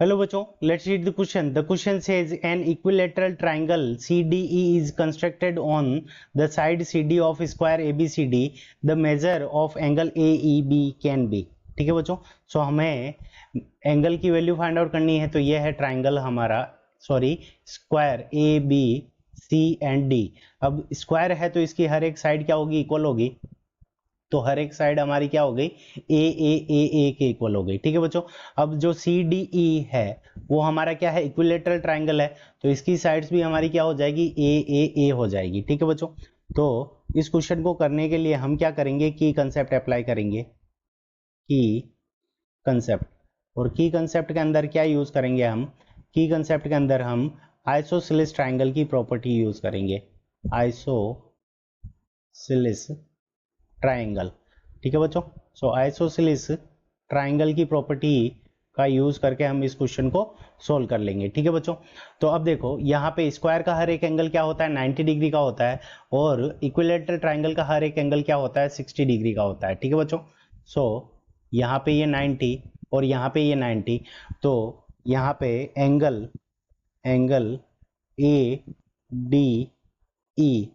Hello बच्चों, let's read the question. The question says an equilateral triangle CDE is constructed on the side CD of square ABCD. The measure of angle AEB can be. ठीक है बच्चों, सो हमें angle की value find out करनी है। तो ये है ट्राइंगल हमारा, sorry square A B C and D. अब स्क्वायर है तो इसकी हर एक साइड क्या होगी, इक्वल होगी। तो हर एक साइड हमारी क्या हो गई, ए के इक्वल हो गई। ठीक है बच्चों, अब जो सी डी ई है वो हमारा क्या है, इक्विलेटरल ट्राइंगल है, तो इसकी साइड्स भी हमारी क्या हो जाएगी, ए हो जाएगी। ठीक है बच्चों, तो इस क्वेश्चन को करने के लिए हम क्या करेंगे, की कंसेप्ट अप्लाई करेंगे। की कंसेप्ट, और की कंसेप्ट के अंदर क्या यूज करेंगे हम, की कंसेप्ट के अंदर हम आइसोसेलेस ट्राइंगल की प्रॉपर्टी यूज करेंगे, आइसोसेलेस ट्राइंगल। ठीक है बच्चों, सो आइसोसेलेस ट्राइंगल की प्रॉपर्टी का यूज करके हम इस क्वेश्चन को सोल्व कर लेंगे। ठीक है बच्चों, तो अब देखो यहाँ पे स्क्वायर का हर एक एंगल क्या होता है, 90 डिग्री का होता है, और इक्विलेटरल ट्राइंगल का हर एक एंगल क्या होता है, 60 डिग्री का होता है। ठीक है बच्चों, सो यहाँ पे ये 90 और यहाँ पे ये 90, तो यहाँ पे angle A D E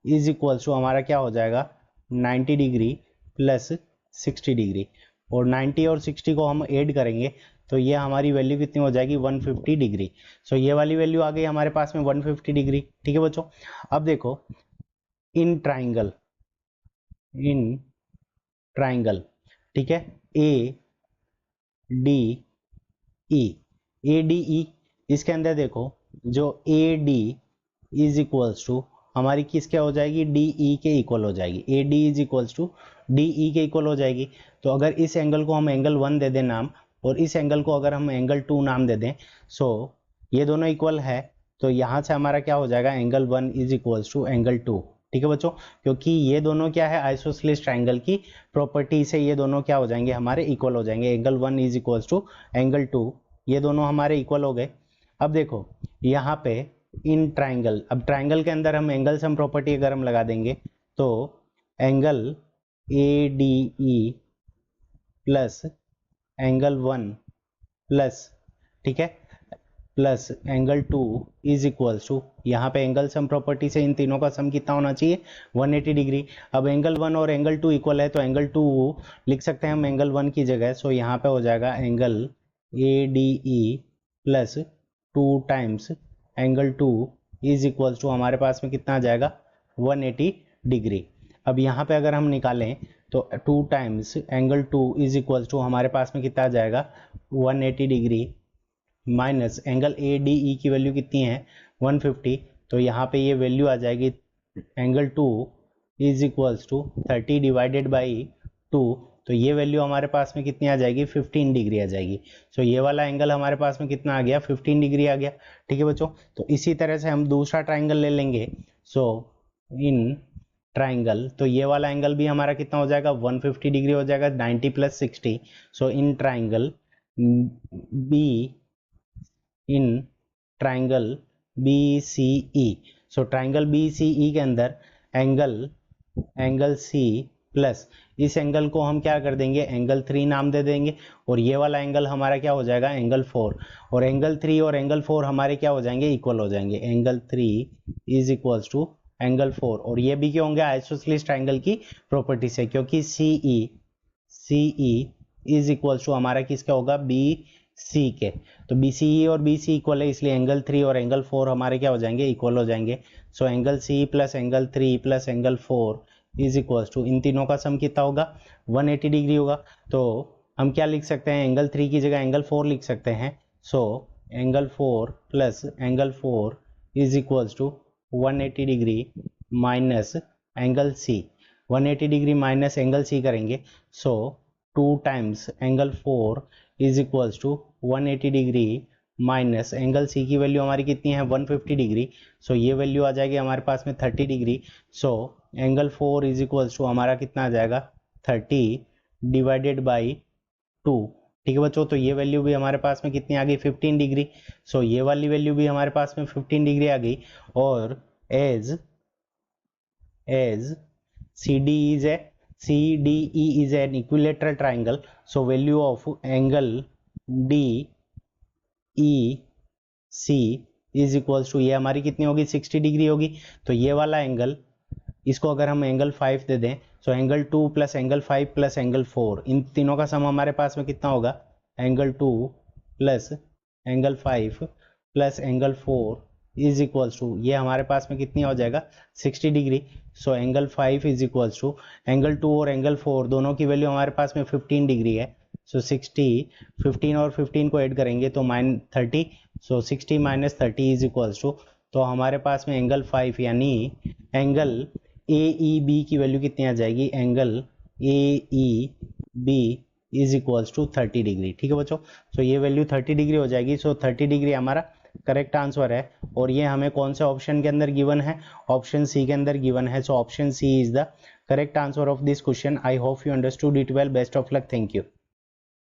is equals to हमारा क्या हो जाएगा, 90 डिग्री प्लस 60 डिग्री, और 90 और 60 को हम ऐड करेंगे तो ये हमारी वैल्यू कितनी हो जाएगी, 150 डिग्री। सो ये वाली वैल्यू आ गई हमारे पास में 150 डिग्री। ठीक है बच्चों, अब देखो इन ट्राइंगल, ठीक है, ए डी ई, इसके अंदर देखो जो A D is equals to हमारी किस क्या हो जाएगी, डी ई के इक्वल हो जाएगी। A D is equals to D E के इक्वल हो जाएगी। तो अगर इस एंगल को हम एंगल 1 दे दें नाम, और इस एंगल को अगर हम एंगल 2 नाम दे दें, सो ये दोनों इक्वल है, तो यहाँ से हमारा क्या हो जाएगा, angle 1 is equals to angle 2। ठीक है बच्चों, क्योंकि ये दोनों क्या है, आइसोसेलेस ट्राइंगल की प्रॉपर्टी से ये दोनों क्या हो जाएंगे, हमारे इक्वल हो जाएंगे। Angle 1 is equals to angle 2, ये दोनों हमारे इक्वल हो गए। अब देखो यहाँ पे इन ट्राइंगल, अब ट्राइंगल के अंदर हम एंगल सम प्रॉपर्टी अगर हम लगा देंगे तो angle A D E plus angle 1 plus, ठीक है, plus angle 2 is equals to, यहाँ पे एंगल सम प्रॉपर्टी से इन तीनों का सम कितना होना चाहिए, 180 डिग्री। अब एंगल 1 और एंगल 2 इक्वल है तो एंगल 2 लिख सकते हैं हम एंगल 1 की जगह। सो यहाँ पे हो जाएगा angle A D E plus 2 times angle 2 is equals to हमारे पास में कितना आ जाएगा, 180 डिग्री। अब यहाँ पे अगर हम निकालें तो 2 times angle 2 is equals to हमारे पास में कितना आ जाएगा, 180 degree minus angle A D E की वैल्यू कितनी है, 150, तो यहाँ पे ये वैल्यू आ जाएगी angle 2 is equals to 30 divided by 2, तो ये वैल्यू हमारे पास में कितनी आ जाएगी, 15 डिग्री आ जाएगी। सो ये वाला एंगल हमारे पास में कितना आ गया, 15 डिग्री आ गया। ठीक है बच्चों, तो इसी तरह से हम दूसरा ट्राइंगल ले लेंगे। सो इन ट्राइंगल, तो ये वाला एंगल भी हमारा कितना हो जाएगा, 150 डिग्री हो जाएगा, 90 plus 60। So in triangle B, in triangle B C E, so triangle B C E के अंदर एंगल सी प्लस इस एंगल को हम क्या कर देंगे, एंगल 3 नाम दे देंगे, और ये वाला एंगल हमारा क्या हो जाएगा, एंगल 4, और एंगल 3 और एंगल 4 हमारे क्या हो जाएंगे, इक्वल हो जाएंगे। Angle 3 is equals to angle 4, और ये भी क्या होंगे, आइसोसेलेस ट्राइंगल की प्रॉपर्टी से, क्योंकि सी ई इज इक्वल्स टू हमारा किसका होगा, बी सी के। तो बी सी ई और बी सी इक्वल है, इसलिए एंगल 3 और एंगल 4 हमारे क्या हो जाएंगे, इक्वल हो जाएंगे। So angle C plus angle 3 plus angle 4 is equals to, इन तीनों का सम कितना होगा, 180 डिग्री होगा। तो हम क्या लिख सकते हैं, एंगल 3 की जगह एंगल 4 लिख सकते हैं। So angle 4 plus angle 4 is equals to 180 degree minus angle C, 180 degree minus angle C करेंगे। So 2 times angle 4 is equals to 180 degree minus angle C की वैल्यू हमारी कितनी है, 150 डिग्री। सो ये वैल्यू आ जाएगी हमारे पास में 30 degree. So angle 4 is equals to हमारा कितना आ जाएगा, 30 डिवाइडेड बाई 2। ठीक है बच्चों, तो ये वैल्यू भी हमारे पास में कितनी आ गई, 15 डिग्री। सो ये वाली वैल्यू भी हमारे पास में 15 डिग्री आ गई। और as CD is an equilateral triangle, so value of angle D E C is equals to, ये हमारी कितनी होगी 60 डिग्री होगी। तो ये वाला एंगल, इसको अगर हम एंगल 5 दे दें, so angle 2 plus angle 5 plus angle 4, इन तीनों का सम हमारे पास में कितना होगा, angle 2 plus angle 5 plus angle 4 is equals to, ये हमारे पास में कितनी हो जाएगा 60 degree. So angle 5 is equals to angle 2 और एंगल 4 दोनों की वैल्यू हमारे पास में 15 डिग्री है। सो 60, 15 और 15 को ऐड करेंगे तो -30, so 60 minus 30 is equals to, तो हमारे पास में एंगल 5 यानी एंगल ए ई बी की वैल्यू कितनी आ जाएगी, angle A E B is equals to 30 degree. ठीक है बच्चों, सो ये वैल्यू 30 डिग्री हो जाएगी। सो 30 डिग्री हमारा करेक्ट आंसर है, और ये हमें कौन से ऑप्शन के अंदर गिवन है, ऑप्शन सी के अंदर गिवन है। So option C is the correct answer of this question. I hope you understood it well. Best of luck. Thank you.